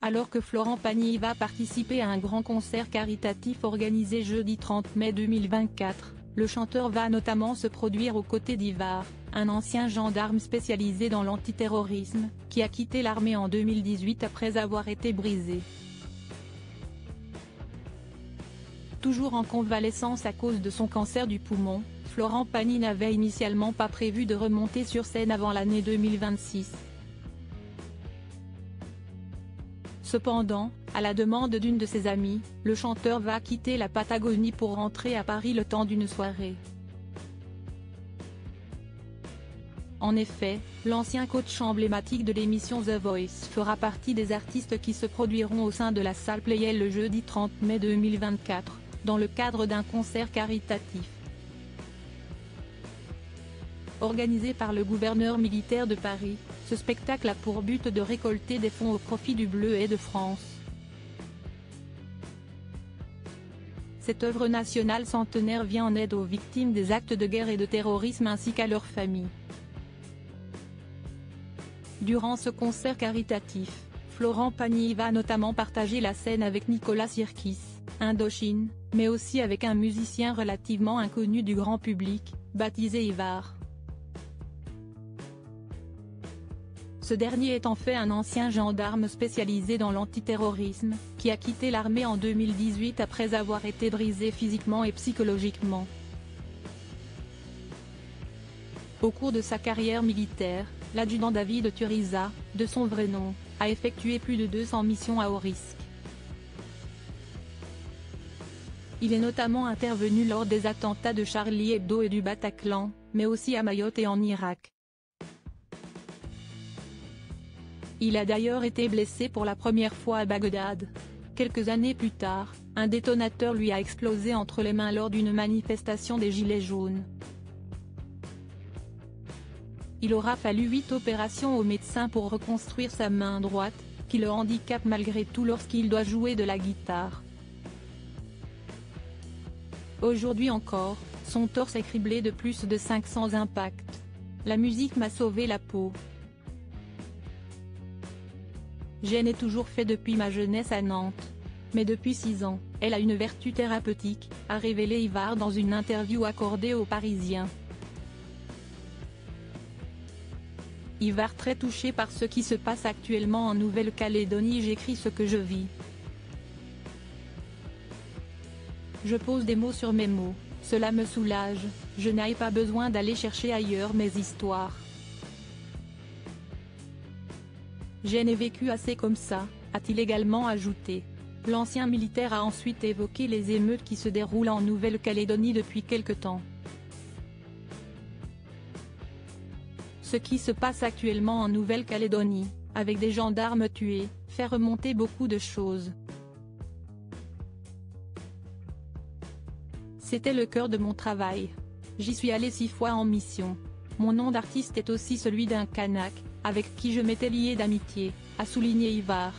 Alors que Florent Pagny va participer à un grand concert caritatif organisé jeudi 30 mai 2024, le chanteur va notamment se produire aux côtés d'Ivar, un ancien gendarme spécialisé dans l'antiterrorisme, qui a quitté l'armée en 2018 après avoir été brisé. Toujours en convalescence à cause de son cancer du poumon, Florent Pagny n'avait initialement pas prévu de remonter sur scène avant l'année 2026. Cependant, à la demande d'une de ses amies, le chanteur va quitter la Patagonie pour rentrer à Paris le temps d'une soirée. En effet, l'ancien coach emblématique de l'émission The Voice fera partie des artistes qui se produiront au sein de la salle Playel le jeudi 30 mai 2024, dans le cadre d'un concert caritatif. Organisé par le gouverneur militaire de Paris, ce spectacle a pour but de récolter des fonds au profit du Bleuet de France. Cette œuvre nationale centenaire vient en aide aux victimes des actes de guerre et de terrorisme ainsi qu'à leurs familles. Durant ce concert caritatif, Florent Pagny va notamment partager la scène avec Nicolas Sirkis, Indochine, mais aussi avec un musicien relativement inconnu du grand public, baptisé Ivar. Ce dernier est en fait un ancien gendarme spécialisé dans l'antiterrorisme, qui a quitté l'armée en 2018 après avoir été brisé physiquement et psychologiquement. Au cours de sa carrière militaire, l'adjudant David Turiza, de son vrai nom, a effectué plus de 200 missions à haut risque. Il est notamment intervenu lors des attentats de Charlie Hebdo et du Bataclan, mais aussi à Mayotte et en Irak. Il a d'ailleurs été blessé pour la première fois à Bagdad. Quelques années plus tard, un détonateur lui a explosé entre les mains lors d'une manifestation des Gilets jaunes. Il aura fallu 8 opérations au médecin pour reconstruire sa main droite, qui le handicape malgré tout lorsqu'il doit jouer de la guitare. Aujourd'hui encore, son torse est criblé de plus de 500 impacts. La musique m'a sauvé la peau. J'en ai toujours fait depuis ma jeunesse à Nantes. Mais depuis 6 ans, elle a une vertu thérapeutique, a révélé Ivar dans une interview accordée aux Parisiens. Ivar très touché par ce qui se passe actuellement en Nouvelle-Calédonie. J'écris ce que je vis. Je pose des mots sur mes mots, cela me soulage, je n'ai pas besoin d'aller chercher ailleurs mes histoires. J'en ai vécu assez comme ça, a-t-il également ajouté. L'ancien militaire a ensuite évoqué les émeutes qui se déroulent en Nouvelle-Calédonie depuis quelque temps. Ce qui se passe actuellement en Nouvelle-Calédonie, avec des gendarmes tués, fait remonter beaucoup de choses. C'était le cœur de mon travail. J'y suis allé 6 fois en mission. Mon nom d'artiste est aussi celui d'un Kanak, avec qui je m'étais lié d'amitié, a souligné Ivar.